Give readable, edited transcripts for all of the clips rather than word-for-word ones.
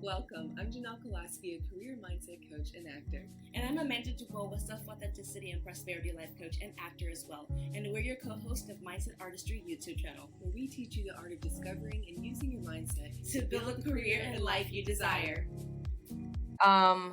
Welcome. I'm Janel, a career mindset coach and actor. And I'm Amanda, a self-authenticity and prosperity life coach and actor as well. And we're your co-host of Mindset Artistry YouTube channel, where we teach you the art of discovering and using your mindset to build a career and life you desire. Hello,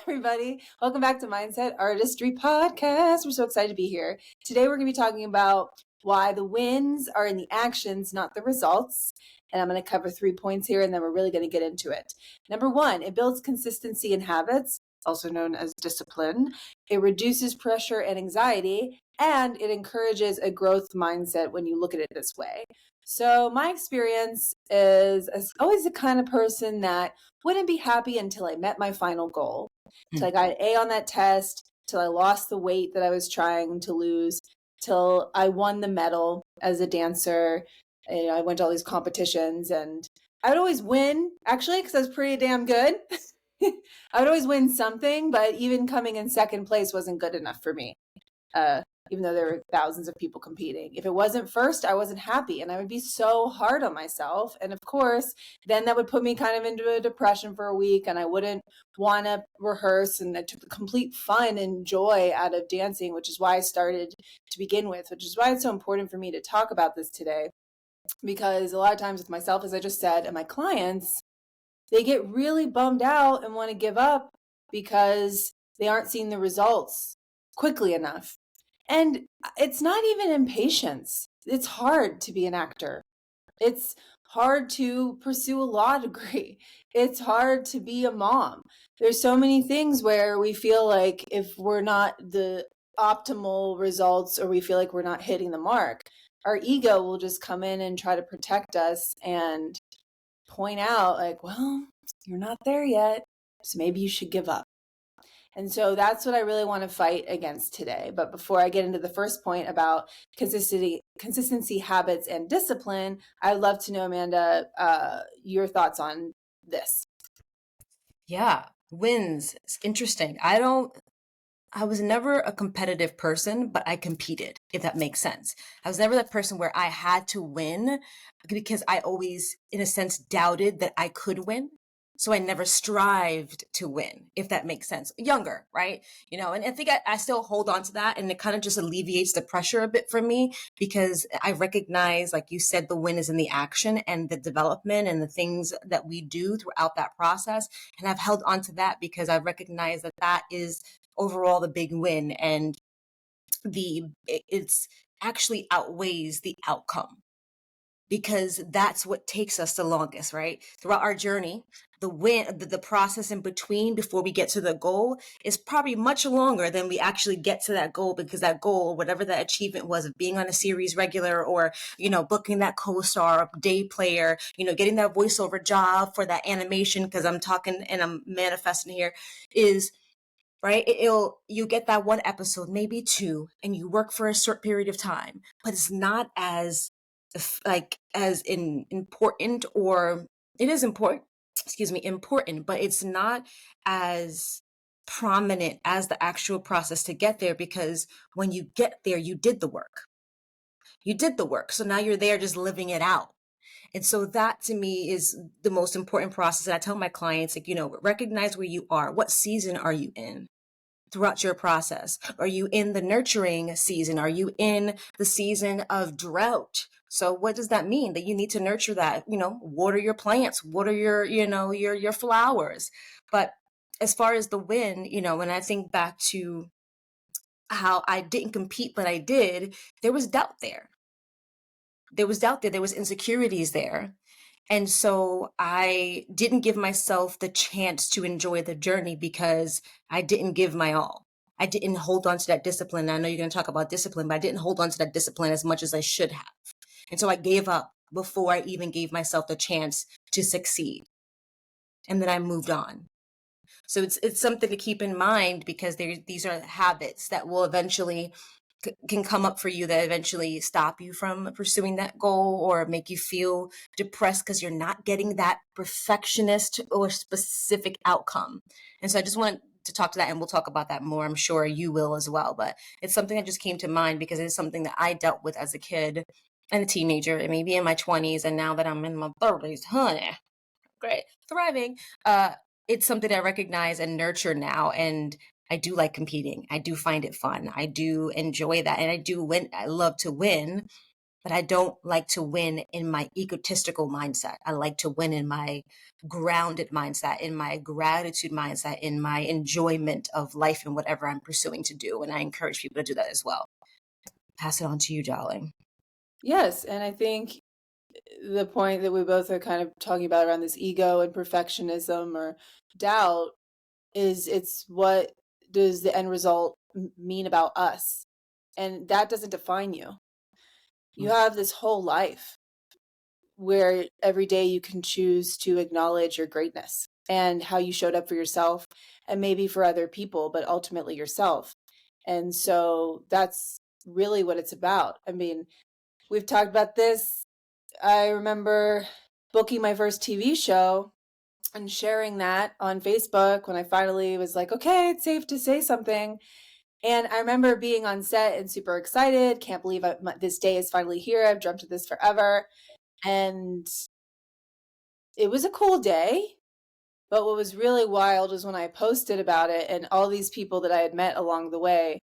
everybody. Welcome back to Mindset Artistry Podcast. We're so excited to be here. Today, we're going to be talking about why the wins are in the actions, not the results. And I'm going to cover 3 points here, and then we're really going to get into it. Number 1, it builds consistency in habits, also known as discipline. It reduces pressure and anxiety, and it encourages a growth mindset when you look at it this way. So my experience is always the kind of person that wouldn't be happy until I met my final goal. Till I got an A on that test, till I lost the weight that I was trying to lose, till I won the medal as a dancer. And I went to all these competitions, and I would always win, actually, because I was pretty damn good. I would always win something, but even coming in second place wasn't good enough for me, even though there were thousands of people competing. If it wasn't first, I wasn't happy, and I would be so hard on myself. And of course, then that would put me kind of into a depression for a week, and I wouldn't want to rehearse, and I took the complete fun and joy out of dancing, which is why I started to begin with, which is why it's so important for me to talk about this today. Because a lot of times with myself, as I just said, and my clients, they get really bummed out and want to give up because they aren't seeing the results quickly enough. And it's not even impatience. It's hard to be an actor. It's hard to pursue a law degree. It's hard to be a mom. There's so many things where we feel like if we're not the optimal results, or we feel like we're not hitting the mark, our ego will just come in and try to protect us and point out like, well, you're not there yet, so maybe you should give up. And so that's what I really want to fight against today. But before I get into the first point about consistency, habits, and discipline, I'd love to know, Amanda, your thoughts on this. Yeah, wins. It's interesting. I was never a competitive person, but I competed, if that makes sense. I was never that person where I had to win because I always, in a sense, doubted that I could win. So I never strived to win, if that makes sense. Younger, right? And I think I still hold on to that, and it kind of just alleviates the pressure a bit for me because I recognize, like you said, the win is in the action and the development and the things that we do throughout that process. And I've held on to that because I recognize that that is overall the big win, and it's actually outweighs the outcome, because that's what takes us the longest, right? Throughout our journey, the process in between before we get to the goal is probably much longer than we actually get to that goal, because that goal, whatever that achievement was of being on a series regular, or, booking that co-star, day player, getting that voiceover job for that animation, because I'm talking and I'm manifesting here, is right? You get that one episode, maybe 2, and you work for a short period of time, but it's not as important, or it is important, but it's not as prominent as the actual process to get there, because when you get there, you did the work. So now you're there just living it out. And so that to me is the most important process. And I tell my clients, recognize where you are. What season are you in throughout your process? Are you in the nurturing season? Are you in the season of drought? So what does that mean? That you need to nurture that, water your plants, water your flowers. But as far as the win, when I think back to how I didn't compete, but I did, there was doubt there. There was insecurities there. And so I didn't give myself the chance to enjoy the journey because I didn't give my all. I didn't hold on to that discipline. I know you're going to talk about discipline, but I didn't hold on to that discipline as much as I should have. And so I gave up before I even gave myself the chance to succeed. And then I moved on. So it's something to keep in mind, because these are habits that will eventually can come up for you, that eventually stop you from pursuing that goal, or make you feel depressed because you're not getting that perfectionist or specific outcome. And so I just want to talk to that, and we'll talk about that more. I'm sure you will as well, but it's something that just came to mind because it's something that I dealt with as a kid and a teenager, and maybe in my 20s, and now that I'm in my 30s, honey, great, thriving. It's something I recognize and nurture now. And I do like competing. I do find it fun. I do enjoy that. And I do win. I love to win, but I don't like to win in my egotistical mindset. I like to win in my grounded mindset, in my gratitude mindset, in my enjoyment of life and whatever I'm pursuing to do. And I encourage people to do that as well. Pass it on to you, darling. Yes. And I think the point that we both are kind of talking about around this ego and perfectionism or doubt is it's what does the end result mean about us? And that doesn't define you. You have this whole life where every day you can choose to acknowledge your greatness and how you showed up for yourself and maybe for other people, but ultimately yourself. And so that's really what it's about. I mean, we've talked about this. I remember booking my first TV show and sharing that on Facebook when I finally was like, okay, it's safe to say something. And I remember being on set and super excited. Can't believe this day is finally here. I've dreamt of this forever. And it was a cool day. But what was really wild was when I posted about it and all these people that I had met along the way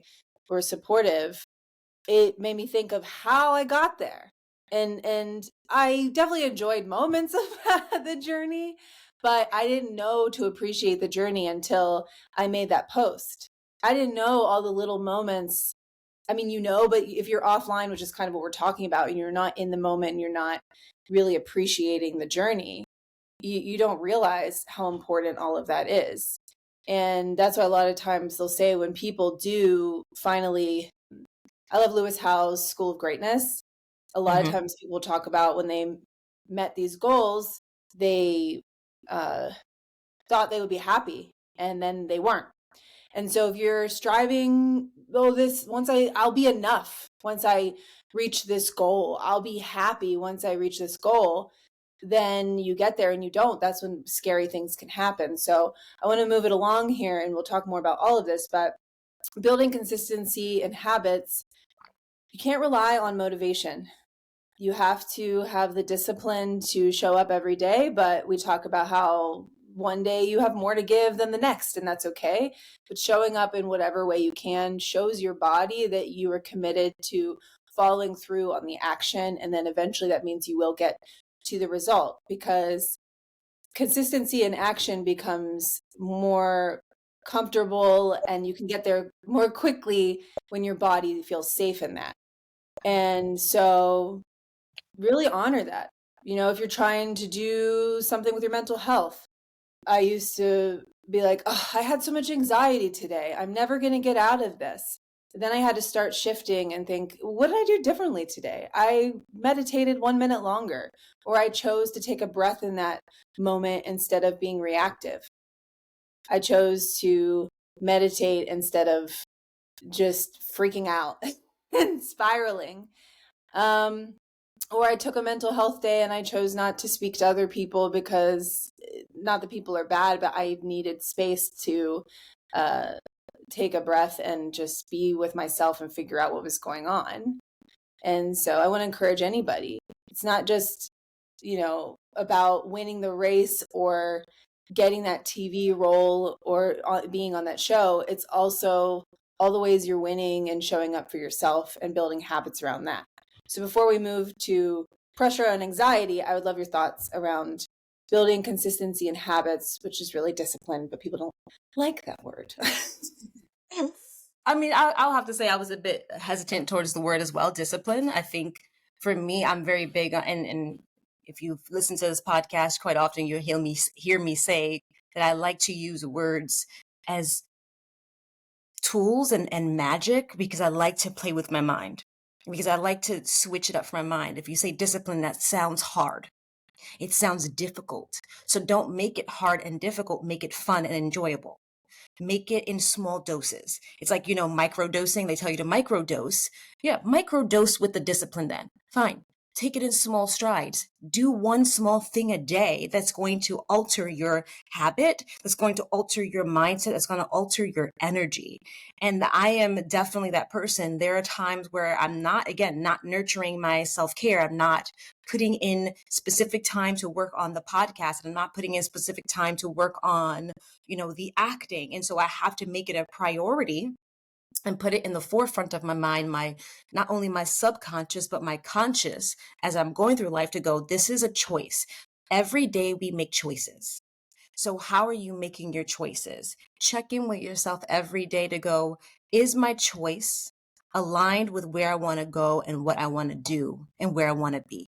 were supportive. It made me think of how I got there. And I definitely enjoyed moments of the journey, but I didn't know to appreciate the journey until I made that post. I didn't know all the little moments. I mean, but if you're offline, which is kind of what we're talking about, and you're not in the moment and you're not really appreciating the journey, you don't realize how important all of that is. And that's why a lot of times they'll say when people do finally, I love Lewis Howes' School of Greatness. A lot of times people talk about when they met these goals, they thought they would be happy and then they weren't. And so if you're striving, I'll be enough once I reach this goal, I'll be happy once I reach this goal, then you get there and you don't. That's when scary things can happen. So I want to move it along here and we'll talk more about all of this, but building consistency and habits, you can't rely on motivation. You have to have the discipline to show up every day, but we talk about how one day you have more to give than the next, and that's okay. But showing up in whatever way you can shows your body that you are committed to following through on the action, and then eventually that means you will get to the result, because consistency in action becomes more comfortable and you can get there more quickly when your body feels safe in that. And so really honor that. If you're trying to do something with your mental health, I used to be like, oh, I had so much anxiety today. I'm never going to get out of this. Then I had to start shifting and think, what did I do differently today? I meditated 1 minute longer, or I chose to take a breath in that moment instead of being reactive. I chose to meditate instead of just freaking out and spiraling. Or I took a mental health day and I chose not to speak to other people because not that people are bad, but I needed space to take a breath and just be with myself and figure out what was going on. And so I want to encourage anybody. It's not just, about winning the race or getting that TV role or being on that show. It's also all the ways you're winning and showing up for yourself and building habits around that. So before we move to pressure and anxiety, I would love your thoughts around building consistency and habits, which is really discipline, but people don't like that word. I mean, I'll have to say I was a bit hesitant towards the word as well, discipline. I think for me, I'm very big on, and if you've listened to this podcast quite often, you'll hear me say that I like to use words as tools and magic because I like to play with my mind. Because I like to switch it up for my mind. If you say discipline, that sounds hard. It sounds difficult. So don't make it hard and difficult. Make it fun and enjoyable. Make it in small doses. It's like, micro dosing. They tell you to micro dose. Yeah, micro dose with the discipline then. Fine. take it in small strides. Do one small thing a day that's going to alter your habit, that's going to alter your mindset, that's going to alter your energy. And I am definitely that person. There are times where I'm not, again, not nurturing my self-care. I'm not putting in specific time to work on the podcast. And I'm not putting in specific time to work on, the acting. And so I have to make it a priority and put it in the forefront of my mind, not only my subconscious, but my conscious, as I'm going through life, to go, this is a choice. Every day we make choices. So how are you making your choices? Check in with yourself every day to go, is my choice aligned with where I want to go and what I want to do and where I want to be?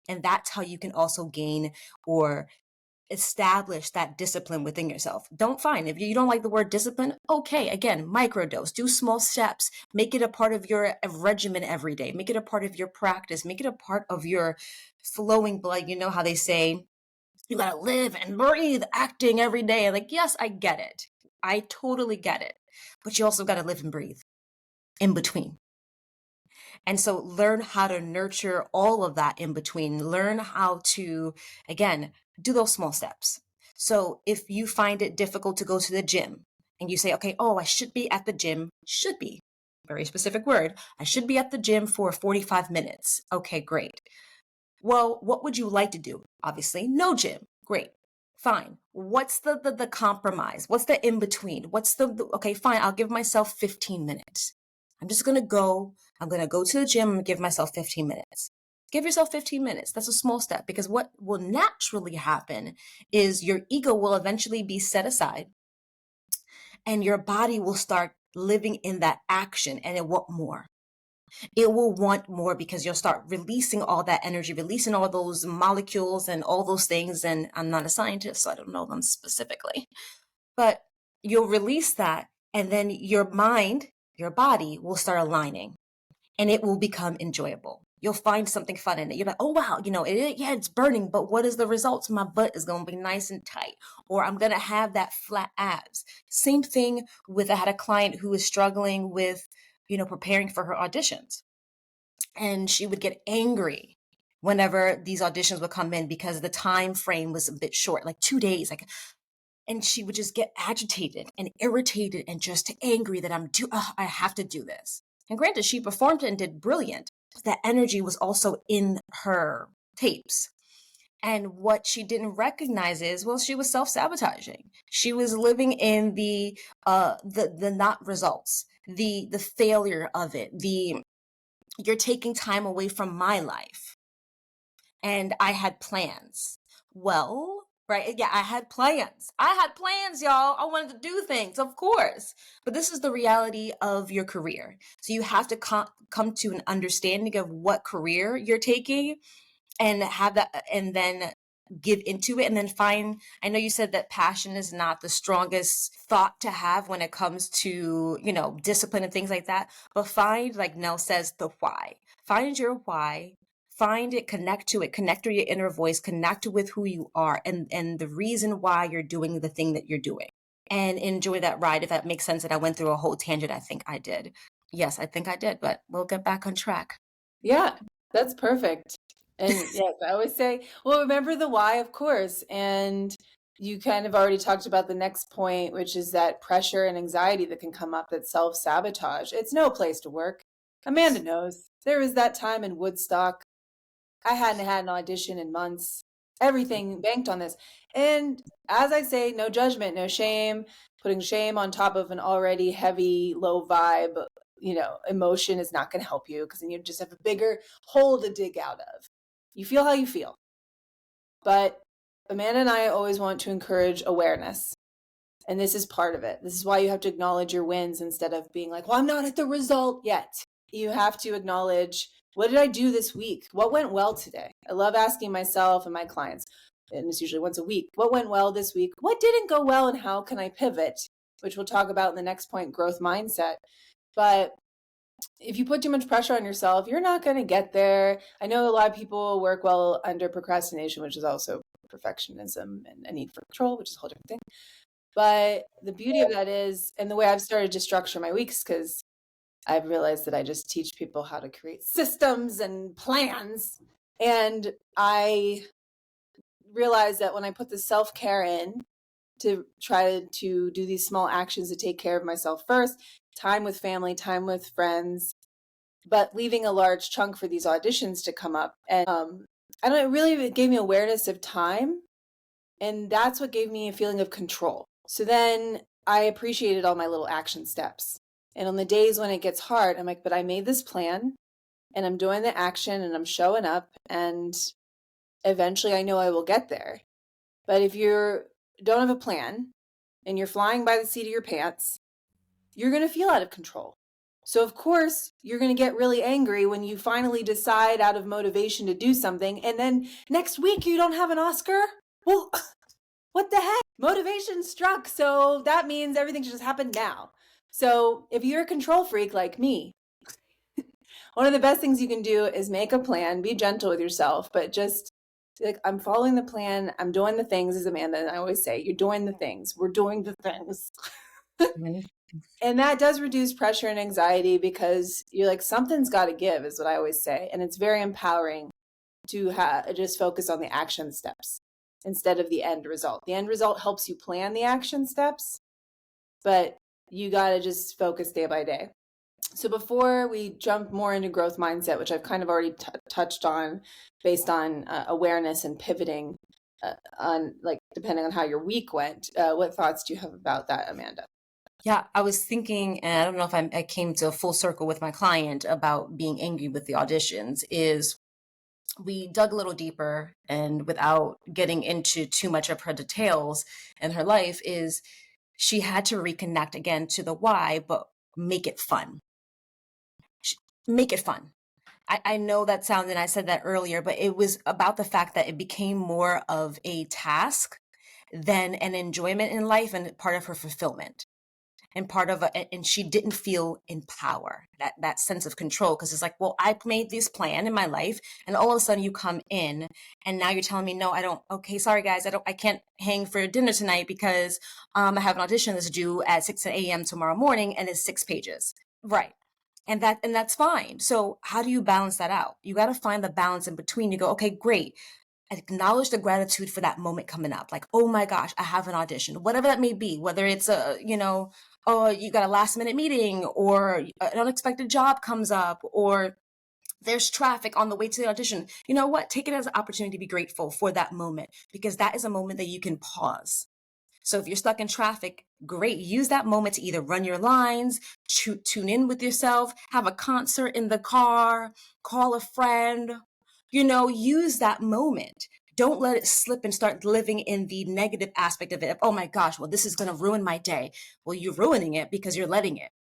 And that's how you can also gain or establish that discipline within yourself. If you don't like the word discipline, okay, again, microdose, do small steps, make it a part of your regimen every day, make it a part of your practice, make it a part of your flowing blood. You know how they say, you got to live and breathe acting every day. Like, yes, I get it. I totally get it. But you also got to live and breathe in between. And so learn how to nurture all of that in between. Learn how to, again, do those small steps. So if you find it difficult to go to the gym and you say, okay, I should be at the gym, should be, very specific word, I should be at the gym for 45 minutes. Okay, great. Well, what would you like to do? Obviously, no gym. Great. Fine. What's the compromise? What's the in between? Okay, fine. I'll give myself 15 minutes. I'm going to go to the gym and give myself 15 minutes. Give yourself 15 minutes. That's a small step, because what will naturally happen is your ego will eventually be set aside and your body will start living in that action, and it won't more. It will want more because you'll start releasing all that energy, releasing all those molecules and all those things. And I'm not a scientist, so I don't know them specifically, but you'll release that. And then your mind, your body will start aligning and it will become enjoyable. You'll find something fun in it. You're like, oh, wow, it's burning, but what is the results? My butt is going to be nice and tight, or I'm going to have that flat abs. Same thing with, I had a client who was struggling with, preparing for her auditions. And she would get angry whenever these auditions would come in because the time frame was a bit short, like 2 days. And she would just get agitated and irritated and just angry that I have to do this. And granted, she performed and did brilliant, but that energy was also in her tapes. And what she didn't recognize is, well, she was self-sabotaging. She was living in the not results, the failure of it, you're taking time away from my life. And I had plans. Well, right. Yeah, I had plans. Y'all. I wanted to do things, of course. But this is the reality of your career. So you have to come to an understanding of what career you're taking and have that, and then give into it, and then find, I know you said that passion is not the strongest thought to have when it comes to, discipline and things like that, but find, like Nell says, the why. Find your why, find it, connect to it, connect with your inner voice, connect with who you are and the reason why you're doing the thing that you're doing, and enjoy that ride. If that makes sense, that I went through a whole tangent, I think I did. Yes, I think I did, but we'll get back on track. Yeah, that's perfect. And yes, I always say, well, remember the why, of course. And you kind of already talked about the next point, which is that pressure and anxiety that can come up, that self-sabotage. It's no place to work. Amanda knows. There was that time in Woodstock. I hadn't had an audition in months. Everything banked on this. And as I say, no judgment, no shame. Putting shame on top of an already heavy, low vibe, emotion is not going to help you, because then you just have a bigger hole to dig out of. You feel how you feel. But Amanda and I always want to encourage awareness. And this is part of it. This is why you have to acknowledge your wins instead of being like, well, I'm not at the result yet. You have to acknowledge, what did I do this week? What went well today? I love asking myself and my clients, and it's usually once a week, what went well this week? What didn't go well, and how can I pivot? Which we'll talk about in the next point, growth mindset. But if you put too much pressure on yourself, you're not going to get there. I know a lot of people work well under procrastination, which is also perfectionism, and a need for control, which is a whole different thing. But the beauty of that is, and the way I've started to structure my weeks, because I've realized that I just teach people how to create systems and plans. And I realized that when I put the self-care in to try to do these small actions to take care of myself first, time with family, time with friends, but leaving a large chunk for these auditions to come up. And I don't know, it really gave me awareness of time. And that's what gave me a feeling of control. So then I appreciated all my little action steps. And on the days when it gets hard, I'm like, but I made this plan and I'm doing the action and I'm showing up, and eventually I know I will get there. But if you don't have a plan and you're flying by the seat of your pants, you're going to feel out of control. So of course, you're going to get really angry when you finally decide out of motivation to do something, and then next week you don't have an Oscar? Well, what the heck? Motivation struck, so that means everything should just happen now. So if you're a control freak like me, one of the best things you can do is make a plan, be gentle with yourself, but just like, I'm following the plan, I'm doing the things, as Amanda and I always say, you're doing the things, we're doing the things. And that does reduce pressure and anxiety, because you're like, something's got to give, is what I always say. And it's very empowering to just focus on the action steps instead of the end result. The end result helps you plan the action steps, but you got to just focus day by day. So before we jump more into growth mindset, which I've kind of already touched on based on awareness and pivoting on, like, depending on how your week went, what thoughts do you have about that, Amanda? Yeah, I was thinking, and I don't know if I came to a full circle with my client about being angry with the auditions, is we dug a little deeper, and without getting into too much of her details in her life, is she had to reconnect again to the why, but make it fun. Make it fun. I know that sounds, and I said that earlier, but it was about the fact that it became more of a task than an enjoyment in life and part of her fulfillment. And and she didn't feel in power, that sense of control, because it's like, well, I made this plan in my life, and all of a sudden you come in, and now you're telling me, no, I don't. Okay, sorry guys, I can't hang for dinner tonight because I have an audition that's due at 6 a.m. tomorrow morning, and it's 6 pages, right? And that's fine. So how do you balance that out? You got to find the balance in between. You go, okay, great. Acknowledge the gratitude for that moment coming up. Like, oh my gosh, I have an audition, whatever that may be, whether it's oh, you got a last minute meeting, or an unexpected job comes up, or there's traffic on the way to the audition. You know what? Take it as an opportunity to be grateful for that moment, because that is a moment that you can pause. So if you're stuck in traffic, great. Use that moment to either run your lines, tune in with yourself, have a concert in the car, call a friend, use that moment. Don't let it slip and start living in the negative aspect of it. Oh my gosh, well, this is going to ruin my day. Well, you're ruining it because you're letting it.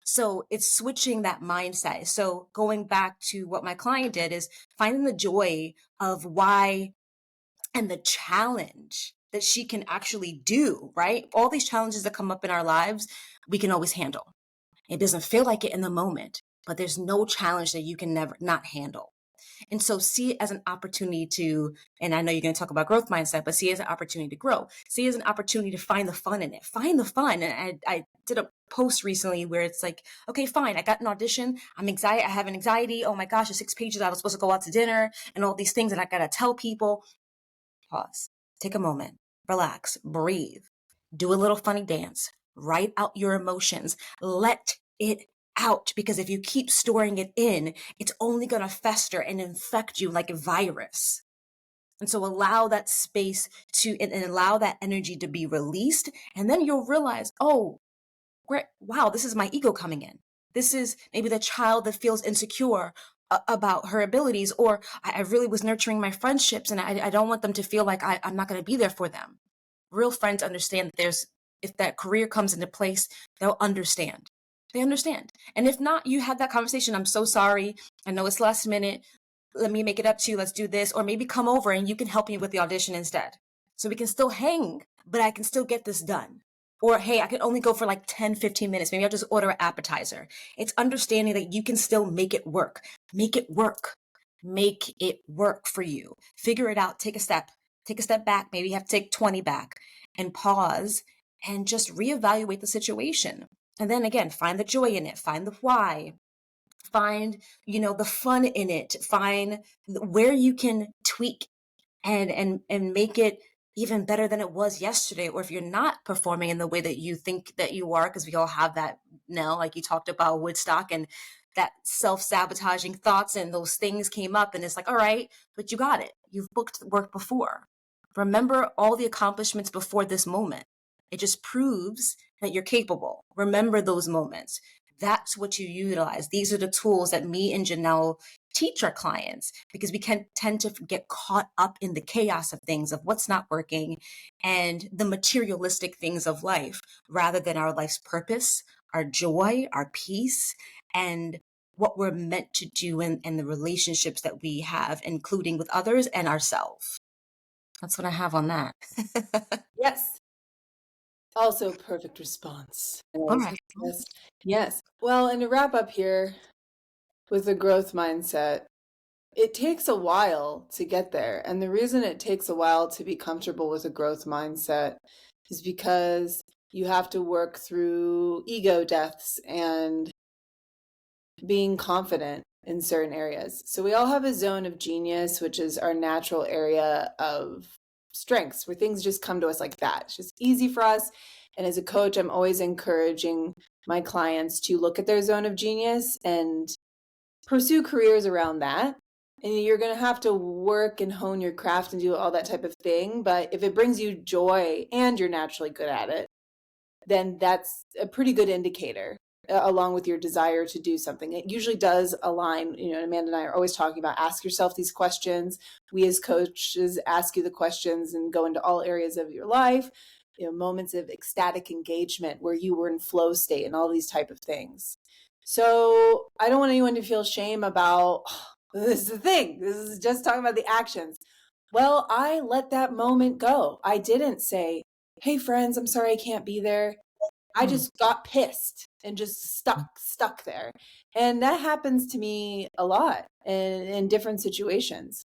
So it's switching that mindset. So going back to what my client did is finding the joy of why and the challenge that she can actually do, right? All these challenges that come up in our lives, we can always handle. It doesn't feel like it in the moment, but there's no challenge that you can never not handle. And so see it as an opportunity to, and I know you're going to talk about growth mindset, but see it as an opportunity to grow. See it as an opportunity to find the fun in it. Find the fun. And I did a post recently where it's like, okay, fine. I got an audition. I'm excited. I have an anxiety. Oh my gosh, it's 6 pages. I was supposed to go out to dinner and all these things. And I got to tell people. Pause. Take a moment. Relax. Breathe. Do a little funny dance. Write out your emotions. Let it out, because if you keep storing it in, it's only going to fester and infect you like a virus. And so allow that space and allow that energy to be released. And then you'll realize, oh, great. Wow, this is my ego coming in. This is maybe the child that feels insecure about her abilities, or I really was nurturing my friendships and I don't want them to feel like I'm not going to be there for them. Real friends understand that if that career comes into place, they'll understand. They understand. And if not, you had that conversation. I'm so sorry. I know it's last minute. Let me make it up to you. Let's do this. Or maybe come over and you can help me with the audition instead. So we can still hang, but I can still get this done. Or, hey, I can only go for like 10, 15 minutes. Maybe I'll just order an appetizer. It's understanding that you can still make it work. Make it work. Make it work for you. Figure it out. Take a step back. Maybe you have to take 20 back and pause and just reevaluate the situation. And then again, find the joy in it. Find the why. find, the fun in it, find where you can tweak and make it even better than it was yesterday. Or if you're not performing in the way that you think that you are, because we all have that now, like you talked about Woodstock, and that self-sabotaging thoughts and those things came up, and it's like, all right, but you got it. You've booked work before. Remember all the accomplishments before this moment. It just proves that you're capable. Remember those moments. That's what you utilize. These are the tools that me and Janel teach our clients, because we can tend to get caught up in the chaos of things, of what's not working, and the materialistic things of life, rather than our life's purpose, our joy, our peace, and what we're meant to do in the relationships that we have, including with others and ourselves. That's what I have on that. Yes. Also, perfect response. All right. Yes. Yes. Well, and to wrap up here with the growth mindset, it takes a while to get there. And the reason it takes a while to be comfortable with a growth mindset is because you have to work through ego deaths and being confident in certain areas. So we all have a zone of genius, which is our natural area of strengths, where things just come to us like that. It's just easy for us. And as a coach, I'm always encouraging my clients to look at their zone of genius and pursue careers around that. And you're going to have to work and hone your craft and do all that type of thing. But if it brings you joy and you're naturally good at it, then that's a pretty good indicator, along with your desire to do something. It usually does align. Amanda and I are always talking about, ask yourself these questions. We as coaches ask you the questions and go into all areas of your life, moments of ecstatic engagement where you were in flow state and all these type of things. So I don't want anyone to feel shame about, this is the thing. This is just talking about the actions. Well, I let that moment go. I didn't say, hey friends, I'm sorry I can't be there. I just got pissed and just stuck there. And that happens to me a lot in different situations.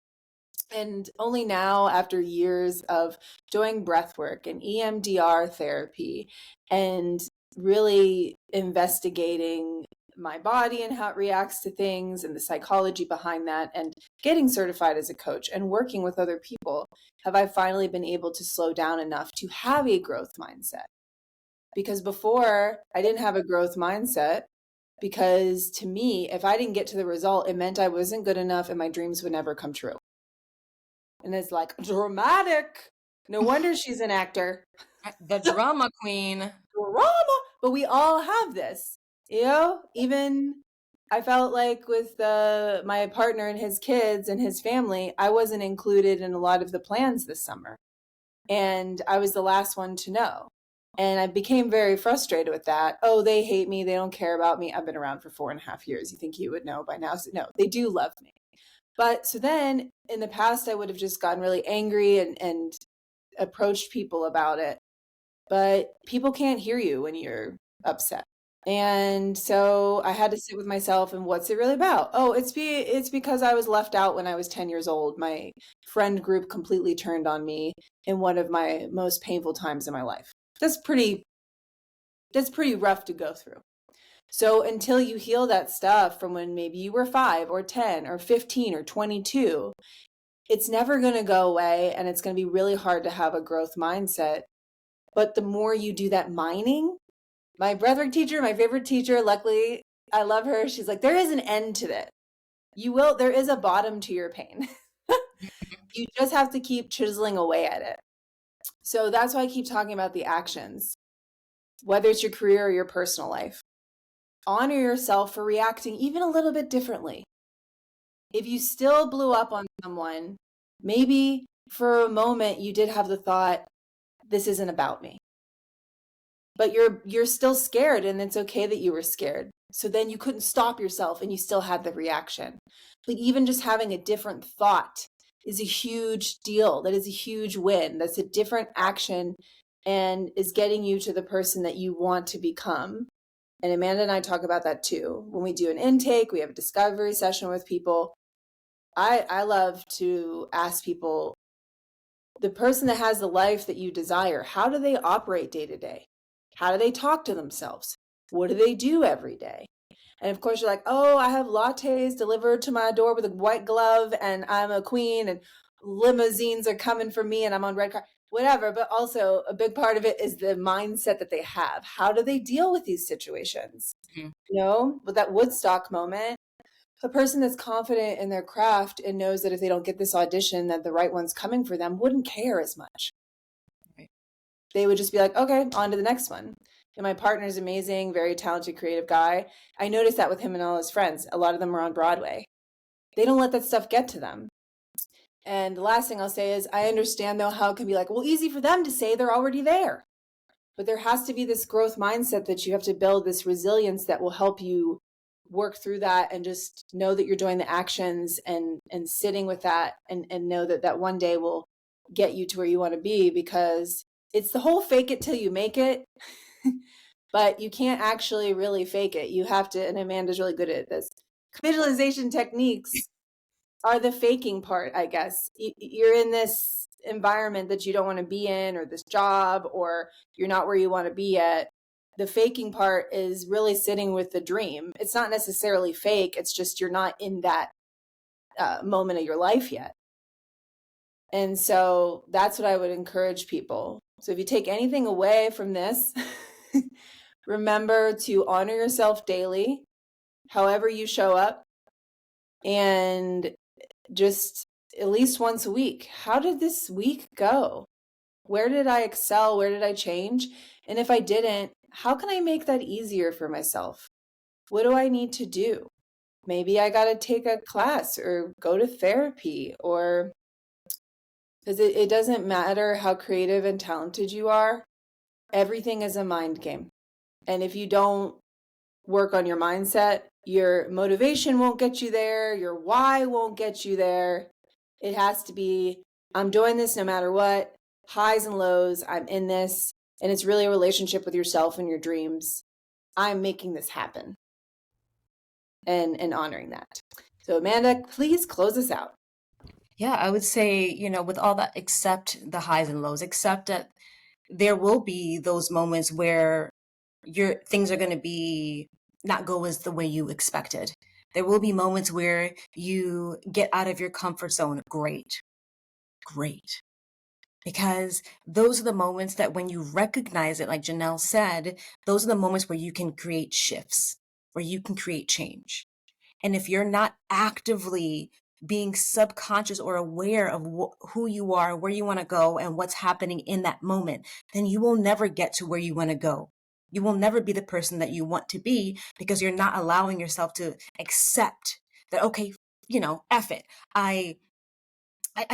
And only now, after years of doing breath work and EMDR therapy and really investigating my body and how it reacts to things and the psychology behind that, and getting certified as a coach and working with other people, have I finally been able to slow down enough to have a growth mindset. Because before, I didn't have a growth mindset, because to me, if I didn't get to the result, it meant I wasn't good enough and my dreams would never come true. And it's like, dramatic. No wonder she's an actor. The drama queen. Drama. But we all have this. Even I felt like with my partner and his kids and his family, I wasn't included in a lot of the plans this summer. And I was the last one to know. And I became very frustrated with that. Oh, they hate me. They don't care about me. I've been around for 4.5 years. You think you would know by now? So, no, they do love me. But so then in the past, I would have just gotten really angry and approached people about it. But people can't hear you when you're upset. And so I had to sit with myself and, what's it really about? Oh, it's because I was left out when I was 10 years old. My friend group completely turned on me in one of my most painful times in my life. That's pretty rough to go through. So until you heal that stuff from when maybe you were 5 or 10 or 15 or 22, it's never going to go away, and it's going to be really hard to have a growth mindset. But the more you do that mining, my breathwork teacher, my favorite teacher, luckily, I love her. She's like, there is an end to it. There is a bottom to your pain. You just have to keep chiseling away at it. So that's why I keep talking about the actions, whether it's your career or your personal life. Honor yourself for reacting even a little bit differently. If you still blew up on someone, maybe for a moment you did have the thought, this isn't about me. But you're still scared, and it's okay that you were scared. So then you couldn't stop yourself and you still had the reaction. But even just having a different thought is a huge deal. That is a huge win. That's a different action and is getting you to the person that you want to become. And Amanda and I talk about that too. When we do an intake, we have a discovery session with people. I love to ask people, the person that has the life that you desire, how do they operate day to day? How do they talk to themselves? What do they do every day? And of course you're like, oh, I have lattes delivered to my door with a white glove and I'm a queen and limousines are coming for me and I'm on red car, whatever. But also a big part of it is the mindset that they have. How do they deal with these situations? Mhm. You know, with that Woodstock moment, a person that's confident in their craft and knows that if they don't get this audition, that the right one's coming for them, wouldn't care as much. Right. They would just be like, okay, on to the next one. And my partner's amazing, very talented, creative guy. I noticed that with him and all his friends. A lot of them are on Broadway. They don't let that stuff get to them. And the last thing I'll say is I understand, though, how it can be like, well, easy for them to say they're already there. But there has to be this growth mindset that you have to build, this resilience that will help you work through that and just know that you're doing the actions and sitting with that and know that that one day will get you to where you want to be, because it's the whole fake it till you make it. But you can't actually really fake it. You have to, and Amanda's really good at this. Visualization techniques are the faking part, I guess. You're in this environment that you don't want to be in, or this job, or you're not where you want to be at. The faking part is really sitting with the dream. It's not necessarily fake. It's just you're not in that moment of your life yet. And so that's what I would encourage people. So if you take anything away from this, remember to honor yourself daily, however you show up, and just at least once a week. How did this week go? Where did I excel? Where did I change? And if I didn't, how can I make that easier for myself? What do I need to do? Maybe I got to take a class or go to therapy, or because it doesn't matter how creative and talented you are. Everything is a mind game. And if you don't work on your mindset, your motivation won't get you there. Your why won't get you there. It has to be, I'm doing this no matter what, highs and lows, I'm in this. And it's really a relationship with yourself and your dreams. I'm making this happen, and honoring that. So Amanda, please close us out. Yeah, I would say, with all that, accept the highs and lows, accept that there will be those moments where your things are going to be not go as the way you expected. There will be moments where you get out of your comfort zone. Great. Because those are the moments that when you recognize it, like Janel said, those are the moments where you can create shifts, where you can create change. And if you're not actively being subconscious or aware of who you are, where you want to go, and what's happening in that moment, then you will never get to where you want to go. You will never be the person that you want to be, because you're not allowing yourself to accept that, okay, F it. I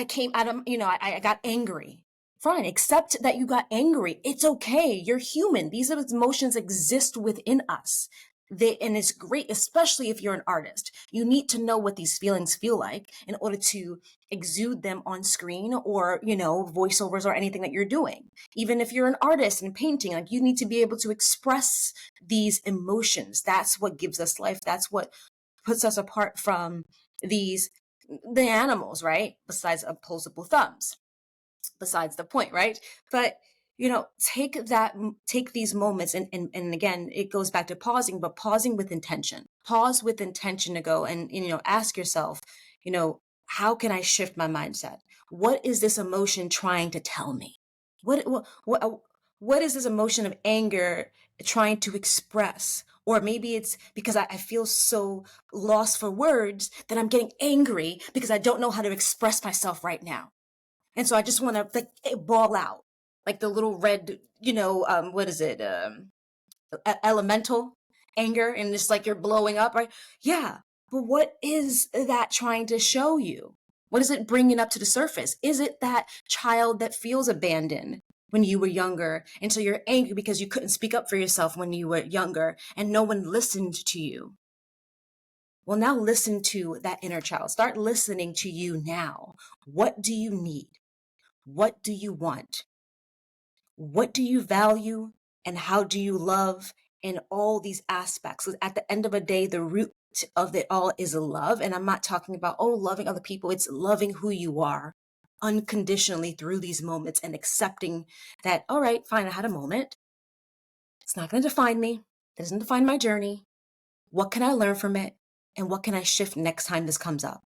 came out of, I got angry. Fine, accept that you got angry. It's okay. You're human. These emotions exist within us. And it's great, especially if you're an artist. You need to know what these feelings feel like in order to exude them on screen, or, voiceovers or anything that you're doing. Even if you're an artist and painting, like, you need to be able to express these emotions. That's what gives us life. That's what puts us apart from the animals, right? Besides opposable thumbs. Besides the point, right? But take these moments, and again, it goes back to pausing, but pausing with intention. Pause with intention to go and ask yourself, how can I shift my mindset? What is this emotion trying to tell me? What is this emotion of anger trying to express? Or maybe it's because I feel so lost for words that I'm getting angry because I don't know how to express myself right now. And so I just want to ball out like the little red, what is it? Elemental anger. And it's like you're blowing up, right? Yeah. But what is that trying to show you? What is it bringing up to the surface? Is it that child that feels abandoned when you were younger? And so you're angry because you couldn't speak up for yourself when you were younger and no one listened to you. Well, now listen to that inner child. Start listening to you now. What do you need? What do you want? What do you value? And how do you love in all these aspects? Because at the end of the day, the root of it all is love. And I'm not talking about, loving other people. It's loving who you are unconditionally through these moments and accepting that, all right, fine, I had a moment. It's not going to define me. It doesn't define my journey. what can I learn from it? And what can I shift next time this comes up?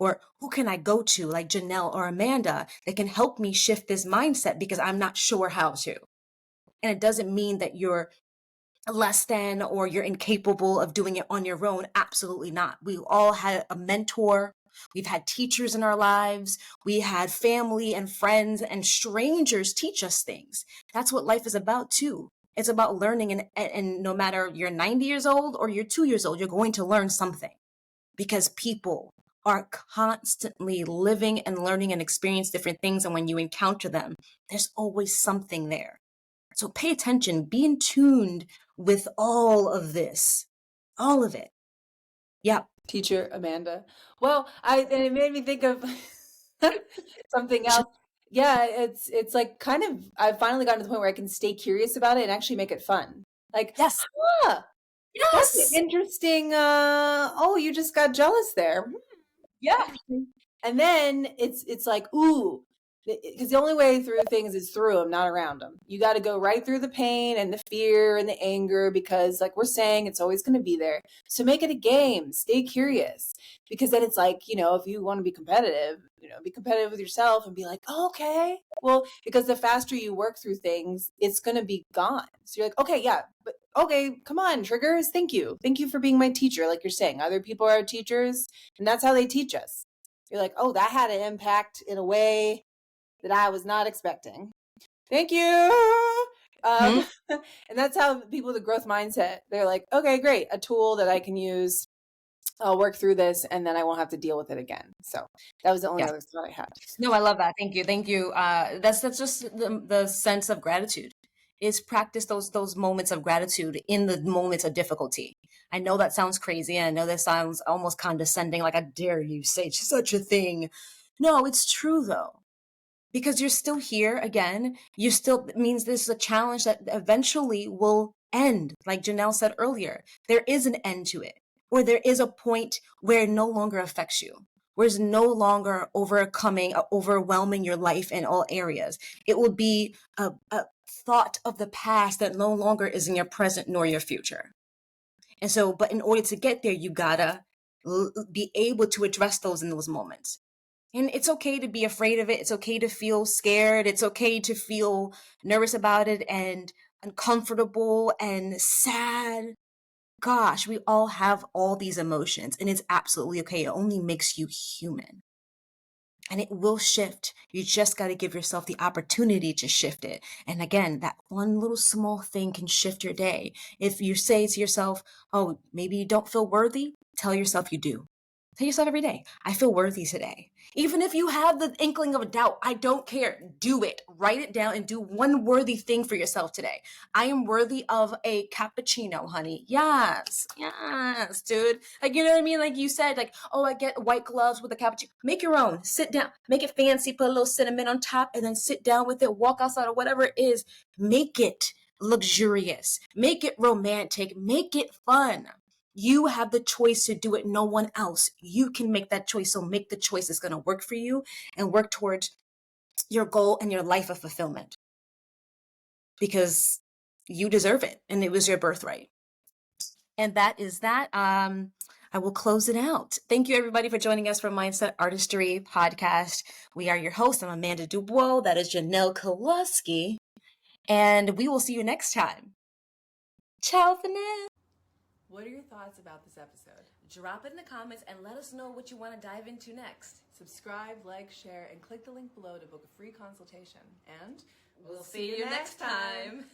Or who can I go to, like Janel or Amanda, that can help me shift this mindset because I'm not sure how to? And it doesn't mean that you're less than or you're incapable of doing it on your own. Absolutely not. We all had a mentor. We've had teachers in our lives. We had family and friends and strangers teach us things. That's what life is about too. It's about learning, and no matter you're 90 years old or you're 2 years old, you're going to learn something, because people are constantly living and learning and experience different things. And when you encounter them, there's always something there. So pay attention, be in tuned with all of this, all of it. Yeah. Teacher Amanda. Well, and it made me think of something else. Yeah, it's like kind of, I've finally gotten to the point where I can stay curious about it and actually make it fun. Like, Yes. that's Yes. an interesting, oh, you just got jealous there. Yeah. And then it's like, ooh, because the only way through things is through them, not around them. You got to go right through the pain and the fear and the anger, because like we're saying, it's always going to be there. So make it a game, stay curious, because then it's like, if you want to be competitive, be competitive with yourself and be like, oh, okay, well, because the faster you work through things, it's going to be gone. So you're like, okay, yeah, but okay, come on, triggers. Thank you for being my teacher. Like you're saying, other people are teachers, and that's how they teach us. You're like, oh, that had an impact in a way that I was not expecting. Thank you. And that's how people with a growth mindset, they're like, okay, great. A tool that I can use. I'll work through this and then I won't have to deal with it again. So that was the only other thought I had. No, I love that. Thank you. Thank you. That's just the sense of gratitude, is practice those moments of gratitude in the moments of difficulty. I know that sounds crazy. And I know that sounds almost condescending. Like, I dare you say such a thing. No, it's true though. Because you're still here again. You still, it means this is a challenge that eventually will end. Like Janel said earlier, there is an end to it, or there is a point where it no longer affects you, where it's no longer overwhelming your life in all areas. It will be a thought of the past that no longer is in your present nor your future. And so, but in order to get there, you gotta be able to address those in those moments. And it's okay to be afraid of it. It's okay to feel scared. It's okay to feel nervous about it and uncomfortable and sad. Gosh, we all have all these emotions, and it's absolutely okay. It only makes you human. And it will shift. You just got to give yourself the opportunity to shift it. And again, that one little small thing can shift your day. If you say to yourself, oh, maybe you don't feel worthy, tell yourself you do. Tell yourself every day, I feel worthy today. Even if you have the inkling of a doubt, I don't care. Do it. Write it down and do one worthy thing for yourself today. I am worthy of a cappuccino, honey. Yes, dude. Like, you know what I mean? Like you said, like, oh, I get white gloves with a cappuccino. Make your own. Sit down. Make it fancy. Put a little cinnamon on top and then sit down with it. Walk outside or whatever it is. Make it luxurious. Make it romantic. Make it fun. You have the choice to do it, no one else. You can make that choice. So make the choice that's going to work for you and work towards your goal and your life of fulfillment, because you deserve it and it was your birthright. And that is that. I will close it out. Thank you, everybody, for joining us for Mindset Artistry Podcast. We are your hosts. I'm Amanda Dubois. That is Janel Kowalski. And we will see you next time. Ciao for now. What are your thoughts about this episode? Drop it in the comments and let us know what you want to dive into next. Subscribe, like, share, and click the link below to book a free consultation. And We'll see you next time.